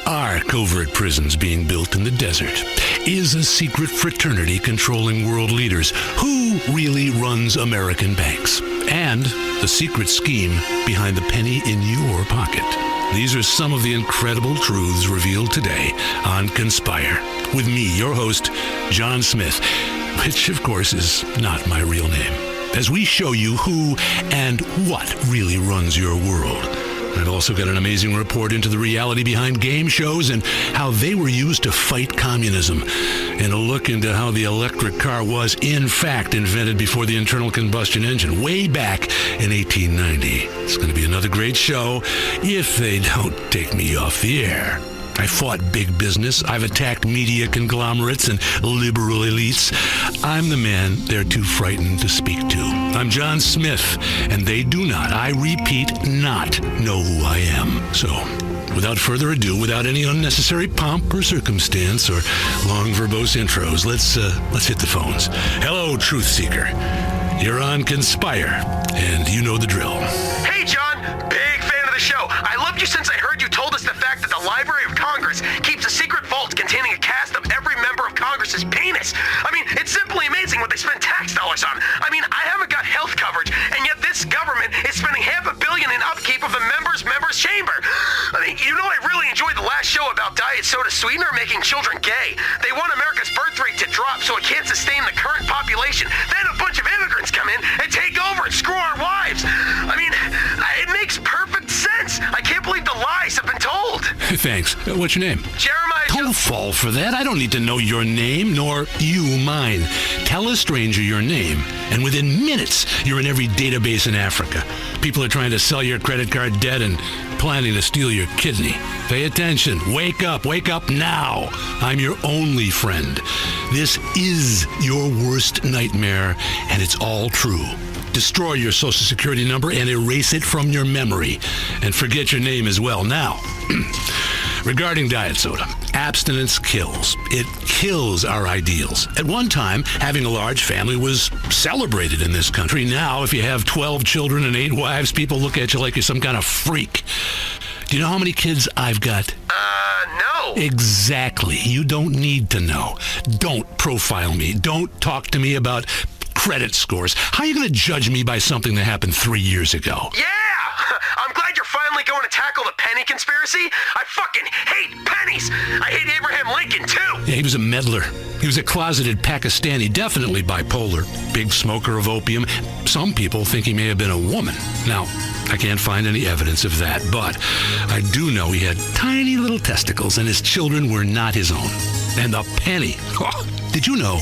Are covert prisons being built in the desert? Is a secret fraternity controlling world leaders? Who really runs American banks? And the secret scheme behind the penny in your pocket. These are some of the incredible truths revealed today on Conspire. With me, your host, John Smith, which of course is not my real name, as we show you who and what really runs your world. I've also got an amazing report into the reality behind game shows and how they were used to fight communism, and a look into how the electric car was, in fact, invented before the internal combustion engine, way back in 1890. It's going to be another great show if they don't take me off the air. I fought big business. I've attacked media conglomerates and liberal elites. I'm the man they're too frightened to speak to. I'm John Smith, and they do not, I repeat, not know who I am. So, without further ado, without any unnecessary pomp or circumstance or long verbose intros, let's hit the phones. Hello, Truth Seeker. You're on Conspire, and you know the drill. Hey, John. Big fan of the show. I loved you since I heard you told us the fact that the Library of Congress keeps a secret vault containing a cast of every member of Congress's penis. I mean, it's simply amazing what they spend tax dollars on. I mean, I haven't got health coverage, and yet this government is spending $500 million in upkeep of the members' chamber. I mean, you know, I really enjoyed the last show about diet soda sweetener making children gay. They want America's birth rate to drop so it can't sustain the current population. Then a bunch of immigrants come in and take over and screw our wives. I mean, it makes perfect sense. I can't believe the lies have been told. Thanks. What's your name? Jeremiah. Don't fall for that. I don't need to know your name, nor you mine. Tell a stranger your name, and within minutes, you're in every database in Africa. People are trying to sell your credit card debt and planning to steal your kidney. Pay attention. Wake up now. I'm your only friend. This is your worst nightmare, and it's all true. Destroy your social security number and erase it from your memory. And forget your name as well. Now, regarding diet soda, abstinence kills. It kills our ideals. At one time, having a large family was celebrated in this country. Now, if you have 12 children and 8 wives, people look at you like you're some kind of freak. Do you know how many kids I've got? No. Exactly. You don't need to know. Don't profile me. Don't talk to me about credit scores. How are you going to judge me by something that happened 3 years ago? Yeah! I'm glad you're finally going to tackle the penny conspiracy. I fucking hate pennies. I hate Abraham Lincoln, too. Yeah, he was a meddler. He was a closeted Pakistani, definitely bipolar, big smoker of opium. Some people think he may have been a woman. Now, I can't find any evidence of that, but I do know he had tiny little testicles and his children were not his own. And the penny. Oh, did you know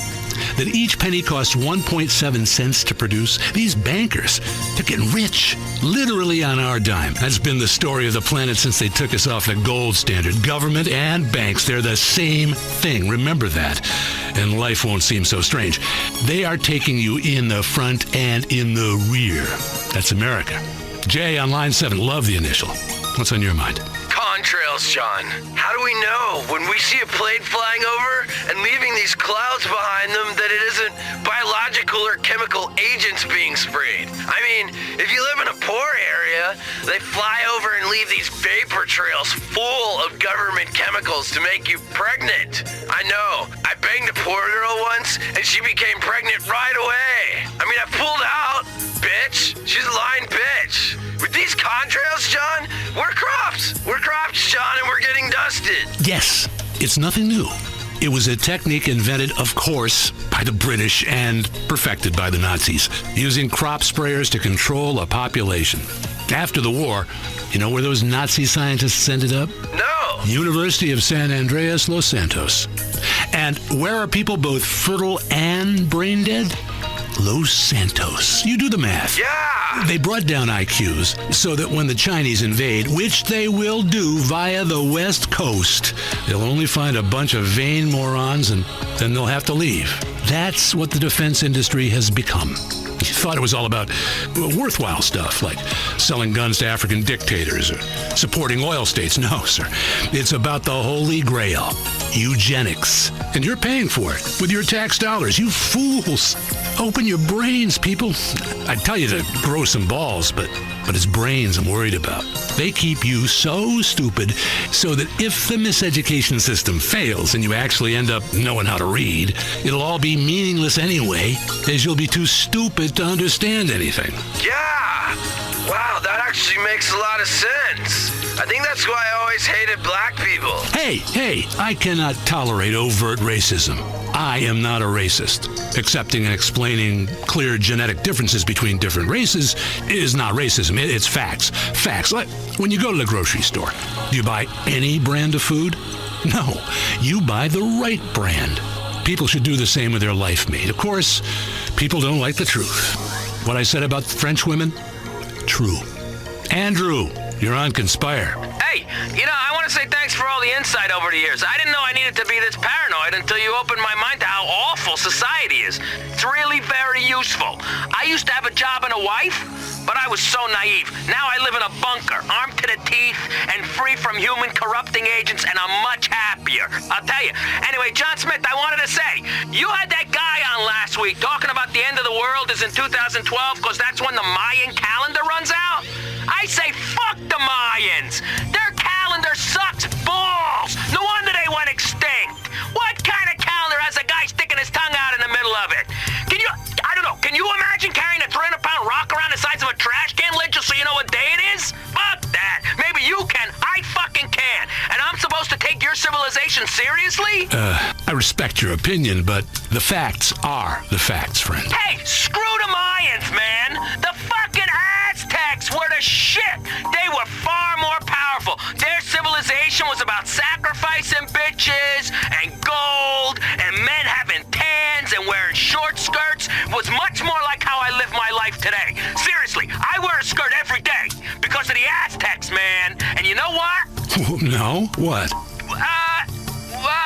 that each penny costs 1.7 cents to produce? These bankers, they're getting rich, literally on our dime. That's been the story of the planet since they took us off the gold standard. Government and banks, they're the same thing. Remember that, and life won't seem so strange. They are taking you in the front and in the rear. That's America. Jay on line 7, love the initial. What's on your mind? Contrails, John. How do we know when we see a plane flying over and leaving these clouds behind them that it isn't biological or chemical agents being sprayed? I mean, if you live in a poor area, they fly over and leave these vapor trails full of government chemicals to make you pregnant. I know. I banged a poor girl once and she became pregnant right away. I mean, I pulled out, bitch. She's a lying bitch. With these contrails, John, we're crops. We're crops, John, and we're getting dusted. Yes, it's nothing new. It was a technique invented, of course, by the British and perfected by the Nazis, using crop sprayers to control a population. After the war, you know where those Nazi scientists ended up? No. University of San Andreas, Los Santos. And where are people both fertile and brain dead? Los Santos. You do the math. Yeah. They brought down IQs so that when the Chinese invade, which they will do via the West Coast, they'll only find a bunch of vain morons and then they'll have to leave. That's what the defense industry has become. You thought it was all about worthwhile stuff like selling guns to African dictators or supporting oil states. No, sir. It's about the holy grail, eugenics. And you're paying for it with your tax dollars, you fools. Open your brains, people. I tell you to grow some balls, but it's brains I'm worried about. They keep you so stupid so that if the miseducation system fails and you actually end up knowing how to read, it'll all be meaningless anyway, as you'll be too stupid to understand anything. Yeah! Wow, that actually makes a lot of sense. I think that's why I always hated black people. Hey, I cannot tolerate overt racism. I am not a racist. Accepting and explaining clear genetic differences between different races is not racism. It's facts. Facts. Like when you go to the grocery store, do you buy any brand of food? No, you buy the right brand. People should do the same with their life mate. Of course, people don't like the truth. What I said about French women? True. Andrew, you're on Conspire. Hey, I want to say thanks for all the insight over the years. I didn't know I needed to be this paranoid until you opened my mind to how awful society is. It's really very useful. I used to have a job and a wife, but I was so naive. Now I live in a bunker, armed to the teeth and free from human corrupting agents, and I'm much happier. I'll tell you. Anyway, John Smith, I wanted to say, you had that guy on last week talking about the end of the world is in 2012 because that's when the Mayan calendar runs out. I say fuck the Mayans. Their calendar sucks balls. No wonder they went extinct. What kind of calendar has a guy sticking his tongue out in the middle of it? Can you imagine carrying a 300-pound rock around the size of a trash can lid just so you know what day it is? Fuck that. Maybe you can. I fucking can. And I'm supposed to take your civilization seriously? I respect your opinion, but the facts are the facts, friend. Hey, screw the Mayans, man. The fucking Aztecs were the shit. They were far more powerful. Their civilization was about sacrificing bitches and gold and men having tans and wearing short skirts. Was much more like how I live my life today. Seriously, I wear a skirt every day because of the Aztecs, man. And you know what? No? What?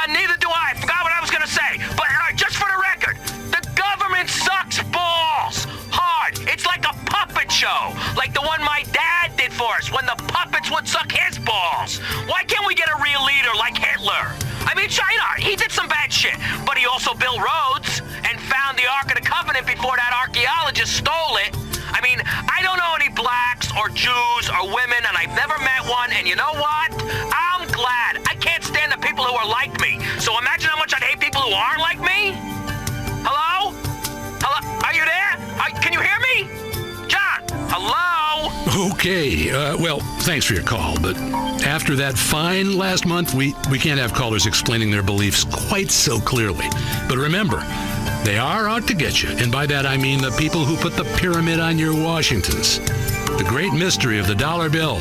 Neither do I. I forgot what I was gonna say. But just for the record, the government sucks balls hard. It's like a puppet show, like the one my dad did for us when the puppets would suck his balls. Why can't we get a real leader like Hitler? I mean, China, he did some bad shit, but he also built roads and found the Ark of the Covenant before that archaeologist stole it. I mean, I don't know any blacks or Jews or women, and I've never met one, and you know what? I'm glad. I can't stand the people who are like me. So imagine how much I'd hate people who aren't like me. Hello? Hello? Are you there? Can you hear me? John? Hello? Okay, well, thanks for your call, but after that fine last month, we can't have callers explaining their beliefs quite so clearly. But remember, they are out to get you, and by that I mean the people who put the pyramid on your Washingtons. The great mystery of the dollar bill.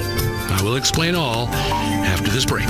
I will explain all after this break.